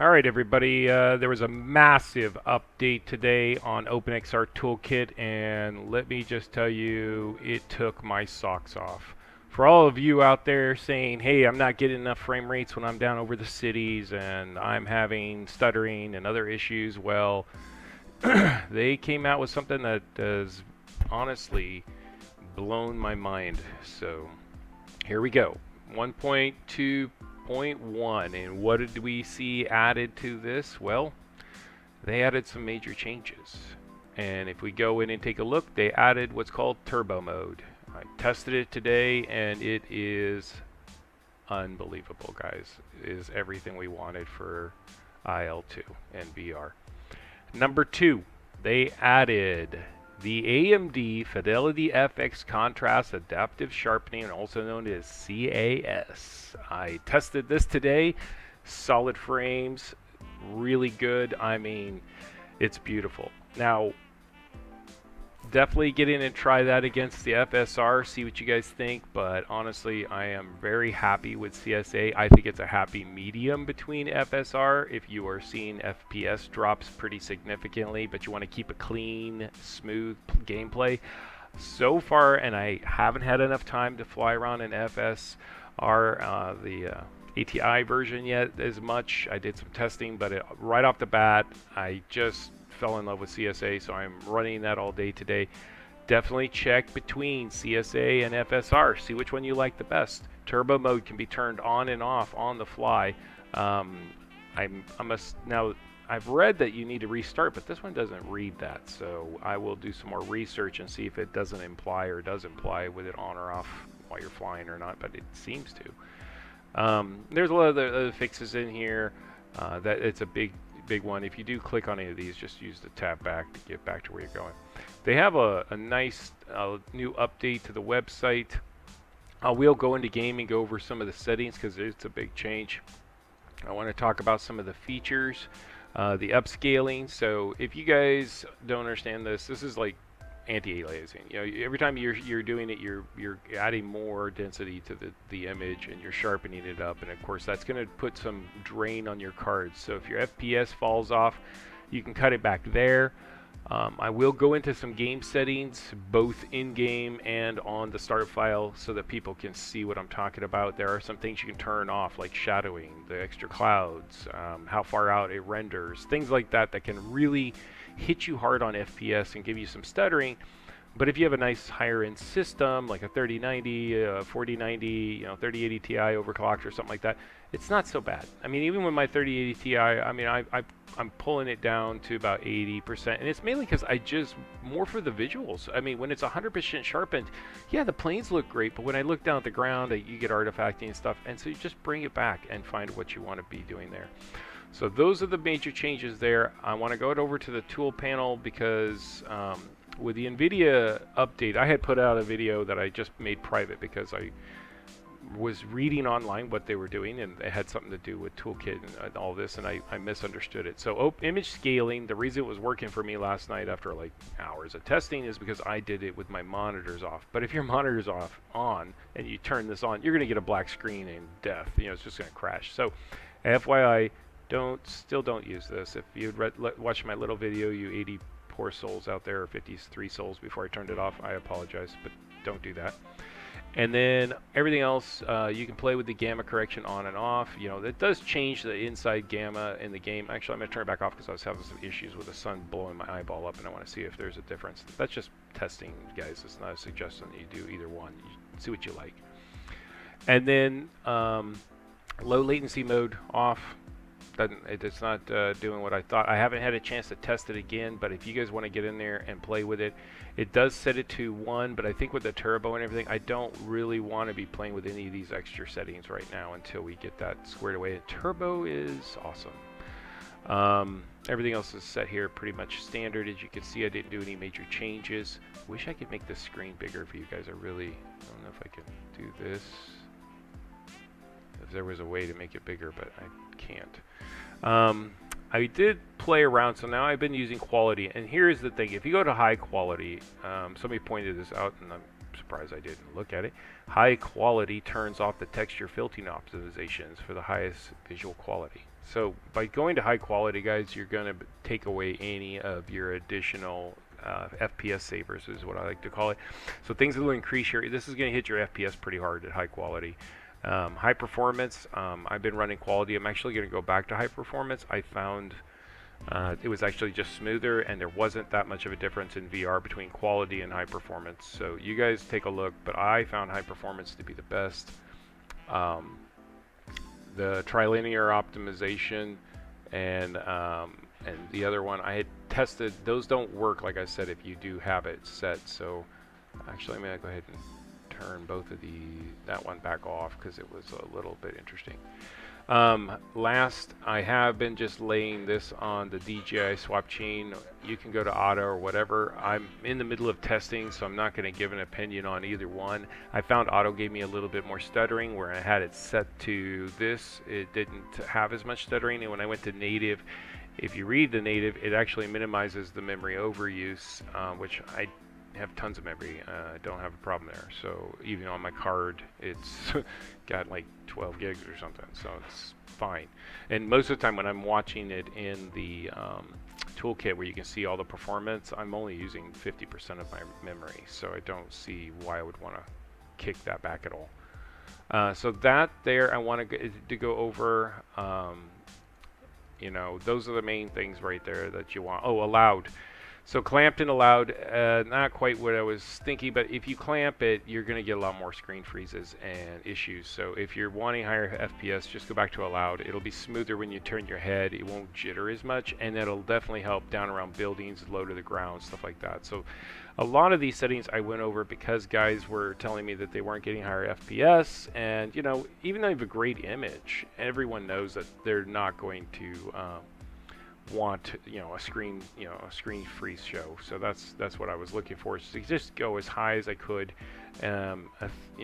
All right, everybody. There was a massive update today on OpenXR Tool Kit, and let me just tell you, it took my socks off. For all of you out there saying, hey, I'm not getting enough frame rates when I'm down over the cities and I'm having stuttering and other issues, well, they came out with something that has honestly blown my mind. So here we go. 1.2.1, and what did we see added to this? Well, they added some major changes. And if we go in and take a look, they added what's called turbo mode. I tested it today and it is unbelievable, guys. It is everything we wanted for IL2 and VR. Number 2, they added the AMD Fidelity FX Contrast Adaptive Sharpening, also known as CAS. I tested this today. Solid frames, really good. I mean, it's beautiful. Now, definitely get in and try that against the FSR, see what you guys think, but honestly, I am very happy with CSA. I think it's a happy medium between FSR if you are seeing FPS drops pretty significantly, but you want to keep a clean, smooth gameplay. So far, and I haven't had enough time to fly around in FSR, the ATI version yet as much. I did some testing, but right off the bat, I just fell in love with CSA, so I'm running that all day today. Definitely check between CSA and FSR, see which one you like the best. Turbo mode can be turned on and off on the fly. Now I've read that you need to restart, but this one doesn't read that, so I will do some more research and see if it doesn't imply or does imply with it on or off while you're flying or not, but it seems to. There's a lot of other fixes in here. That it's a big one. If you do click on any of these, just use the tab back to get back to where you're going. They have a nice new update to the website. We'll go into game and go over some of the settings because it's a big change. I want to talk about some of the features, the upscaling. So if you guys don't understand this, this is like anti-aliasing. You know, every time you're doing it, you're adding more density to the image and you're sharpening it up, and of course that's going to put some drain on your cards. So if your FPS falls off, you can cut it back there. I will go into some game settings, both in-game and on the start file, so that people can see what I'm talking about. There are some things you can turn off, like shadowing, the extra clouds, how far out it renders, things like that that can really hit you hard on FPS and give you some stuttering. But if you have a nice higher end system like a 3090, 4090, 3080 Ti overclocked or something like that, it's not so bad. I mean, even with my 3080 Ti, I mean, I'm pulling it down to about 80%, and it's mainly because I just more for the visuals. I mean, when it's 100% sharpened, yeah, the planes look great, but when I look down at the ground, you get artifacting and stuff, and so you just bring it back and find what you want to be doing there. So those are the major changes there. I want to go over to the tool panel because with the Nvidia update, I had put out a video that I just made private because I was reading online what they were doing, and it had something to do with toolkit and all this, and I misunderstood it. So image scaling, the reason it was working for me last night after like hours of testing is because I did it with my monitors off. But if your monitor's on and you turn this on, you're going to get a black screen and death. It's just going to crash. So FYI, still don't use this. If you'd watch my little video, you 80 poor souls out there, or 53 souls before I turned it off, I apologize, but don't do that. And then everything else, you can play with the gamma correction on and off. That does change the inside gamma in the game. Actually, I'm going to turn it back off because I was having some issues with the sun blowing my eyeball up, and I want to see if there's a difference. That's just testing, guys. It's not a suggestion that you do either one. You see what you like. And then low latency mode off. It's not doing what I thought. I haven't had a chance to test it again, but if you guys want to get in there and play with it, it does set it to 1, but I think with the turbo and everything, I don't really want to be playing with any of these extra settings right now until we get that squared away. Turbo is awesome. Everything else is set here pretty much standard. As you can see, I didn't do any major changes. Wish I could make the screen bigger for you guys. I don't know if I can do this. If there was a way to make it bigger, but I can't. I did play around, so now I've been using quality, and here's the thing. If you go to high quality, somebody pointed this out, and I'm surprised I didn't look at it. High quality turns off the texture filtering optimizations for the highest visual quality. So by going to high quality, guys, you're going to take away any of your additional FPS savers, is what I like to call it. So things that will increase your, this is going to hit your FPS pretty hard at high quality. High performance, I've been running quality. I'm actually going to go back to high performance. I found it was actually just smoother, and there wasn't that much of a difference in VR between quality and high performance. So you guys take a look, but I found high performance to be the best. The trilinear optimization and the other one I had tested, those don't work, like I said, if you do have it set. So actually I'm going to go ahead and turn both of that one back off because it was a little bit interesting. Last, I have been just laying this on the DJI swap chain. You can go to auto or whatever. I'm in the middle of testing, so I'm not going to give an opinion on either one. I found auto gave me a little bit more stuttering. Where I had it set to this, it didn't have as much stuttering. And when I went to native, if you read the native, it actually minimizes the memory overuse, which I have tons of memory. I don't have a problem there. So even on my card, it's got like 12 gigs or something, so it's fine. And most of the time when I'm watching it in the toolkit where you can see all the performance, I'm only using 50% of my memory, so I don't see why I would want to kick that back at all. So that there, I want to go over, you know, those are the main things right there that you want. Oh, allowed. So clamped and allowed, not quite what I was thinking, but if you clamp it, you're going to get a lot more screen freezes and issues. So if you're wanting higher FPS, just go back to allowed. It'll be smoother when you turn your head. It won't jitter as much, and that'll definitely help down around buildings, low to the ground, stuff like that. So a lot of these settings I went over because guys were telling me that they weren't getting higher FPS, and you know, even though you have a great image, everyone knows that they're not going to want, you know, a screen freeze show. So that's what I was looking for, is to just go as high as I could, you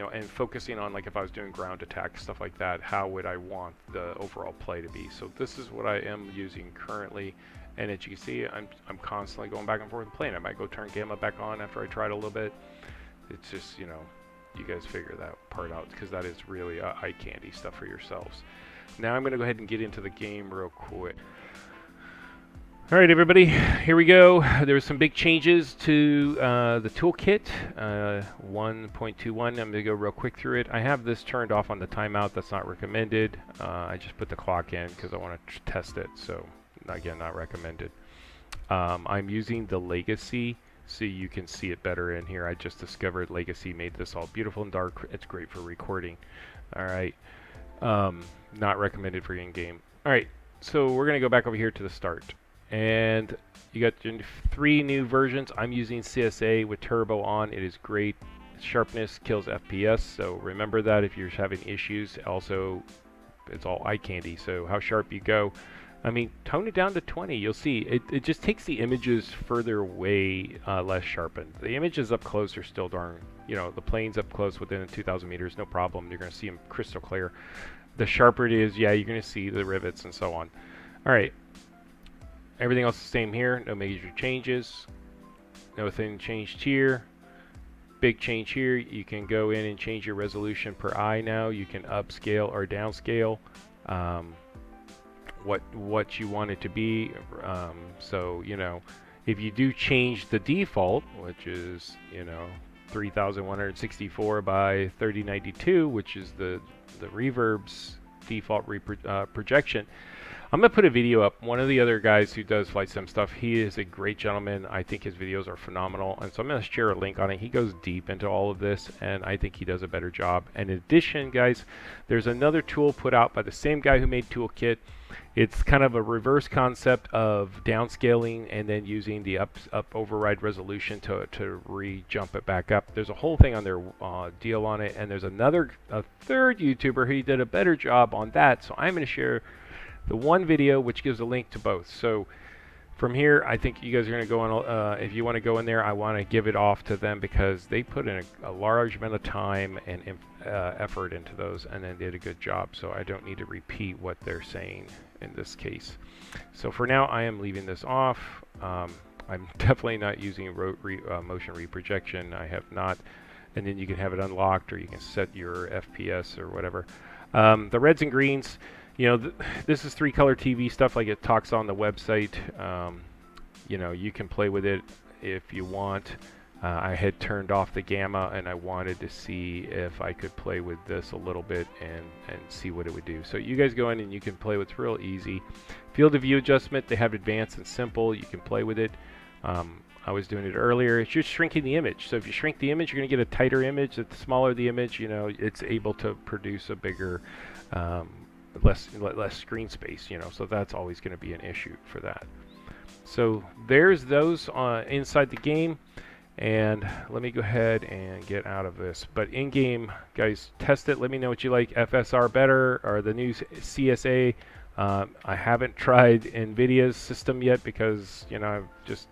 know, and focusing on, like, if I was doing ground attack, stuff like that, how would I want the overall play to be. So this is what I am using currently, and as you can see, I'm constantly going back and forth and playing. I might go turn gamma back on after I try it a little bit. It's just, you know, you guys figure that part out, because that is really eye candy stuff for yourselves. Now I'm going to go ahead and get into the game real quick. All right, everybody, here we go. There were some big changes to the toolkit, 1.21. I'm going to go real quick through it. I have this turned off on the timeout. That's not recommended. I just put the clock in because I want to test it. So, again, not recommended. I'm using the Legacy so you can see it better in here. I just discovered Legacy made this all beautiful and dark. It's great for recording. All right. Not recommended for in-game. All right, so we're going to go back over here to the start. And you got 3 new versions. I'm using CSA with turbo on. It is great. Sharpness kills FPS, so remember that if you're having issues. Also, it's all eye candy, so how sharp you go. I mean, tone it down to 20. You'll see it just takes the images further away, less sharpened. The images up close are still darn, you know, the planes up close within 2,000 meters, no problem. You're going to see them crystal clear. The sharper it is, yeah, you're going to see the rivets and so on. All right. Everything else is the same here. No major changes. Nothing changed here. Big change here. You can go in and change your resolution per eye now. You can upscale or downscale what you want it to be. So, you know, if you do change the default, which is, you know, 3164 by 3092, which is the Reverb's default projection. I'm going to put a video up. One of the other guys who does flight sim stuff, he is a great gentleman. I think his videos are phenomenal, and so I'm going to share a link on it. He goes deep into all of this, and I think he does a better job. And in addition, guys, there's another tool put out by the same guy who made Toolkit. It's kind of a reverse concept of downscaling and then using the up override resolution to re-jump it back up. There's a whole thing on their deal on it, and there's a third YouTuber who did a better job on that. So I'm going to share the one video which gives a link to both. So from here, I think you guys are going to go on, if you want to go in there, I want to give it off to them because they put in a large amount of time and effort into those, and then did a good job. So I don't need to repeat what they're saying in this case. So for now, I am leaving this off. I'm definitely not using motion reprojection. I have not. And then you can have it unlocked, or you can set your FPS or whatever. The reds and greens, You know, this is 3-color TV stuff like it talks on the website. You know, you can play with it if you want. I had turned off the gamma and I wanted to see if I could play with this a little bit and see what it would do. So you guys go in and you can play with it's real easy. Field of view adjustment, they have advanced and simple. You can play with it. I was doing it earlier. It's just shrinking the image. So if you shrink the image, you're going to get a tighter image. The smaller the image, you know, it's able to produce a bigger, less screen space, you know. So that's always going to be an issue for that. So there's those inside the game. And let me go ahead and get out of this. But in-game, guys, test it. Let me know what you like. FSR better or the new CSA. I haven't tried Nvidia's system yet because, you know, I'm just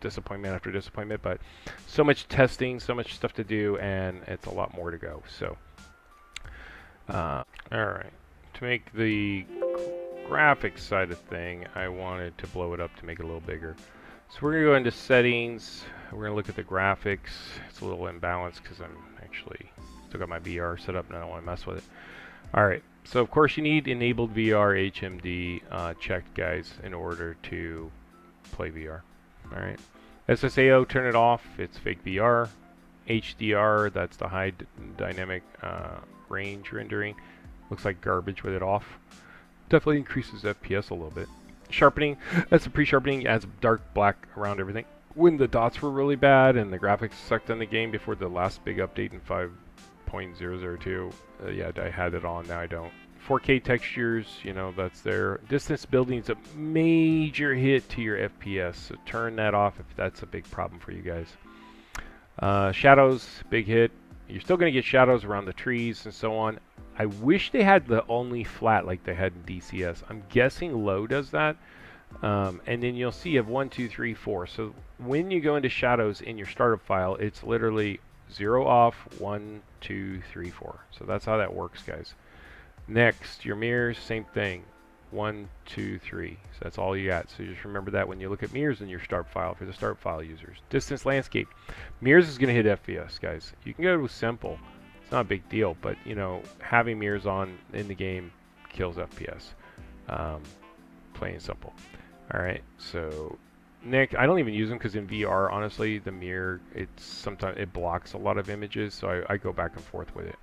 disappointment after disappointment. But so much testing, so much stuff to do, and it's a lot more to go. So, all right. To make the graphics side of thing, I wanted to blow it up to make it a little bigger. So we're going to go into settings. We're going to look at the graphics. It's a little imbalanced because I'm actually still got my VR set up and I don't want to mess with it. All right. So of course you need enabled VR HMD checked, guys, in order to play VR. All right. SSAO, turn it off. It's fake VR. HDR, that's the high dynamic range rendering. Looks like garbage with it off. Definitely increases FPS a little bit. Sharpening, that's a pre-sharpening, adds dark black around everything. When the dots were really bad and the graphics sucked in the game before the last big update in 5.002, yeah, I had it on, now I don't. 4K textures, you know, that's there. Distance building is a major hit to your FPS, so turn that off if that's a big problem for you guys. Shadows, big hit. You're still going to get shadows around the trees and so on. I wish they had the only flat like they had in DCS. I'm guessing low does that. And then you'll see you have 1, 2, 3, 4. So when you go into shadows in your startup file, it's literally 0 off, 1, 2, 3, 4. So that's how that works, guys. Next, your mirrors, same thing. 1, 2, 3. So that's all you got. So just remember that when you look at mirrors in your startup file for the startup file users. Distance landscape. Mirrors is going to hit FPS, guys. You can go to simple. It's not a big deal, but you know, having mirrors on in the game kills FPS. Plain and simple. All right, so Nick, I don't even use them because in VR, honestly, the mirror, it's sometimes it blocks a lot of images, so I go back and forth with it.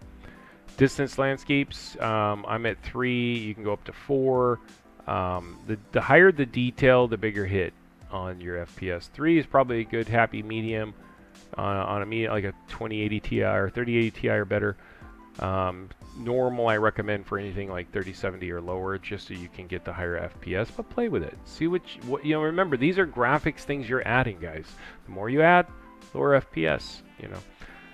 Distance landscapes, I'm at 3. You can go up to 4. The higher the detail, the bigger hit on your FPS. 3 is probably a good happy medium. On a medium, like a 2080 Ti or 3080 Ti or better. Normal, I recommend for anything like 3070 or lower, just so you can get the higher FPS. But play with it. See what you know. Remember, these are graphics things you're adding, guys. The more you add, lower FPS. You know,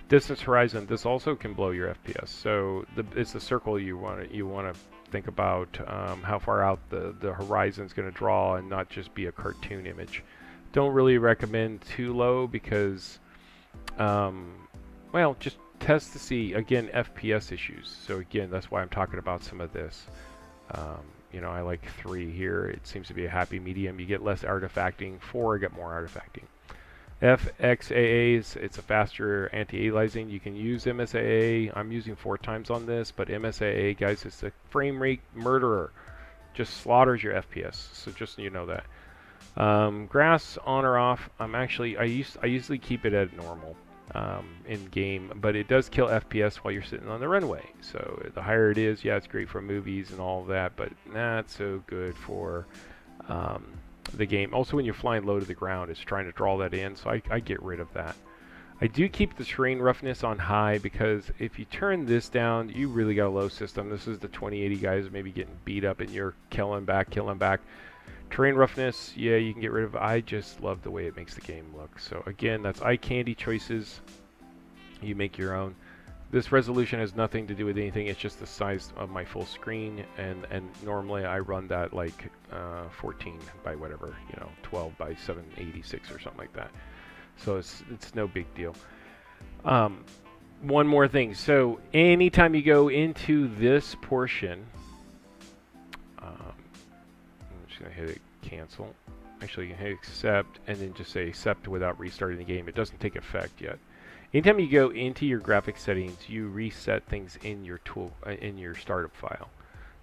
distance horizon. This also can blow your FPS. So it's the circle you want to think about how far out the horizon's going to draw and not just be a cartoon image. Don't really recommend too low because well, just test to see, again, FPS issues. So again, that's why I'm talking about some of this. You know, I like 3 here. It seems to be a happy medium. You get less artifacting. 4, I get more artifacting. FXAAs, it's a faster anti-aliasing. You can use MSAA. I'm using 4 times on this, but MSAA, guys, it's a frame rate murderer. Just slaughters your FPS. So just so you know that. Grass on or off. I usually keep it at normal in game, but it does kill FPS while you're sitting on the runway. So the higher it is, yeah, it's great for movies and all of that, but not so good for the game. Also, when you're flying low to the ground, it's trying to draw that in, so I get rid of that. I do keep the terrain roughness on high because if you turn this down, you really got a low system. This is the 2080 guys maybe getting beat up and you're killing back. Terrain roughness, yeah, you can get rid of. I just love the way it makes the game look. So again, that's eye candy choices. You make your own. This resolution has nothing to do with anything. It's just the size of my full screen, and normally I run that like 14 by whatever, you know, 12 by 786 or something like that. So it's no big deal. One more thing. So anytime you go into this portion, I'm just gonna hit it cancel. Actually, you can hit accept and then just say accept without restarting the game. It doesn't take effect yet. Anytime you go into your graphics settings, you reset things in your tool in your startup file.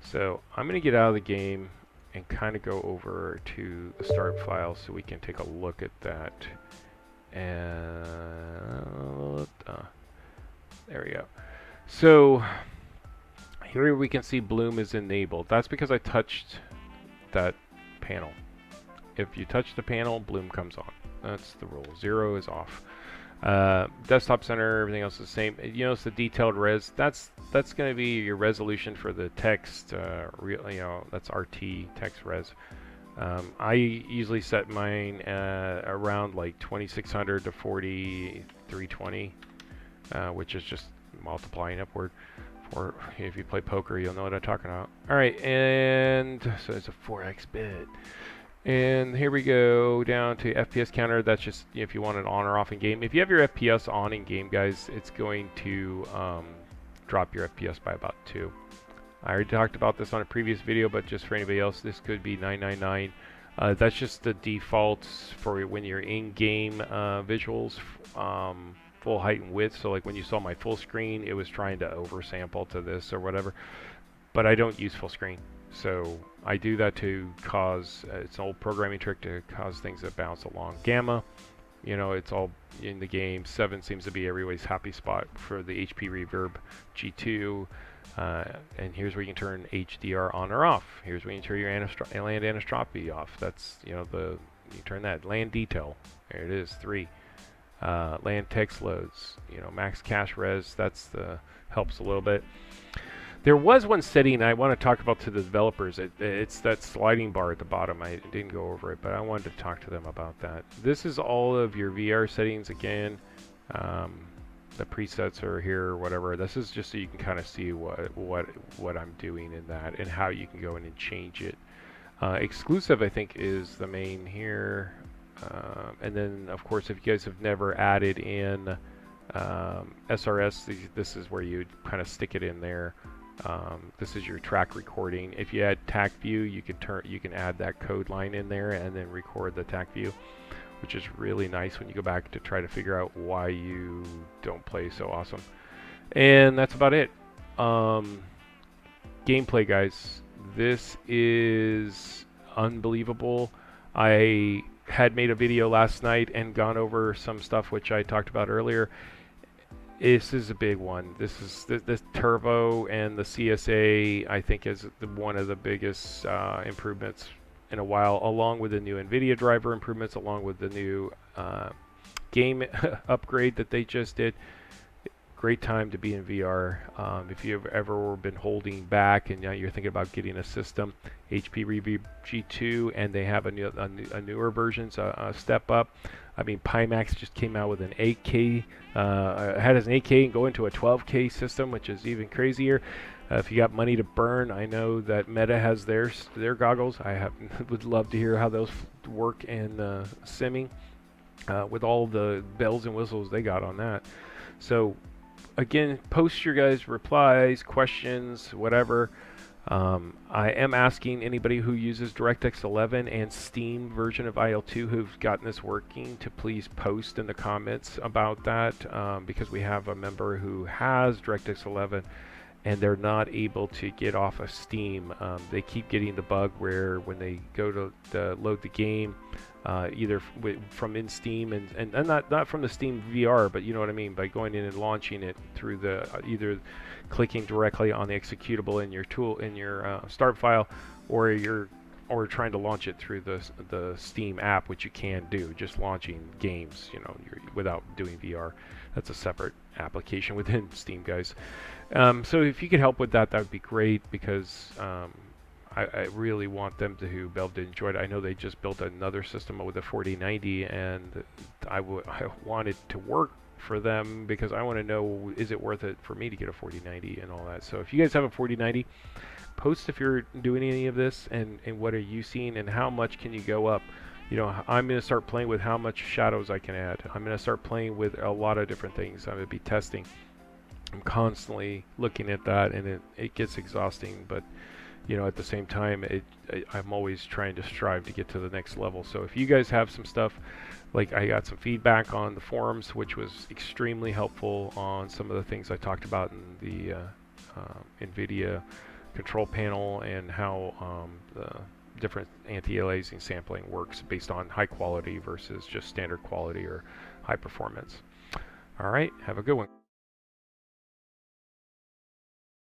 So I'm going to get out of the game and kind of go over to the start file so we can take a look at that. And there we go. So here we can see Bloom is enabled. That's because I touched that panel. If you touch the panel, Bloom comes on. That's the rule. 0 is off. Desktop center, everything else is the same. You notice the detailed res. That's going to be your resolution for the text. That's RT text res. I usually set mine around like 2600 to 4320, which is just multiplying upward. Or if you play poker, you'll know what I'm talking about. All right, and so it's a 4x bit. And here we go down to FPS counter. That's just if you want it on or off in game. If you have your FPS on in game, guys, it's going to drop your FPS by about 2. I already talked about this on a previous video, but just for anybody else, this could be 999. That's just the defaults for when you're in-game visuals, full height and width. So like when you saw my full screen, it was trying to oversample to this or whatever. But I don't use full screen. So I do that to cause, it's an old programming trick to cause things that bounce along. Gamma, you know, it's all in the game. 7 seems to be everybody's happy spot for the HP Reverb G2. And here's where you can turn HDR on or off. Here's where you can turn your land anisotropy off. That's, you know, you turn that. Land detail, there it is, 3. Land text loads, you know, max cache res, helps a little bit. There was one setting I want to talk about to the developers. It's that sliding bar at the bottom. I didn't go over it, but I wanted to talk to them about that. This is all of your VR settings again. The presets are here or whatever. This is just so you can kind of see what I'm doing in that and how you can go in and change it. Exclusive, I think, is the main here. And then, of course, if you guys have never added in SRS, this is where you kind of stick it in there. This is your track recording. If you add TAC view, you can add that code line in there and then record the TAC view, which is really nice when you go back to try to figure out why you don't play so awesome. And that's about it. Gameplay, guys. This is unbelievable. I had made a video last night and gone over some stuff which I talked about earlier. This is a big one. This turbo and the CSA, I think, is one of the biggest improvements in a while, along with the new Nvidia driver improvements, along with the new game upgrade that they just did. Great time to be in VR. If you've ever been holding back and now you're thinking about getting a system, HP Reverb G2, and they have a newer version, so a step up. I mean, Pimax just came out with an 8K, had as an 8K and go into a 12K system, which is even crazier. If you got money to burn, I know that Meta has their goggles. Would love to hear how those work in simming with all the bells and whistles they got on that. So again, post your guys' replies, questions, whatever. I am asking anybody who uses DirectX 11 and Steam version of IL2 who've gotten this working to please post in the comments about that, because we have a member who has DirectX 11 and they're not able to get off of Steam. They keep getting the bug where when they go to load the game, either from in Steam and not from the Steam VR, but you know what I mean, by going in and launching it through the either clicking directly on the executable in your tool in your start file, or trying to launch it through the Steam app, which you can do, just launching games, you know, without doing VR. That's a separate application within Steam, guys. So if you could help with that, that would be great, because I really want them to be able to enjoy it. I know they just built another system with a 4090, and I want it to work for them, because I want to know, is it worth it for me to get a 4090 and all that. So if you guys have a 4090, post if you're doing any of this, and what are you seeing, and how much can you go up. You know, I'm going to start playing with how much shadows I can add. I'm going to start playing with a lot of different things. I'm going to be testing. I'm constantly looking at that, and it gets exhausting, but you know, at the same time, I'm always trying to strive to get to the next level. So if you guys have some stuff, like I got some feedback on the forums, which was extremely helpful on some of the things I talked about in the Nvidia control panel and how the different anti-aliasing sampling works based on high quality versus just standard quality or high performance. All right, have a good one.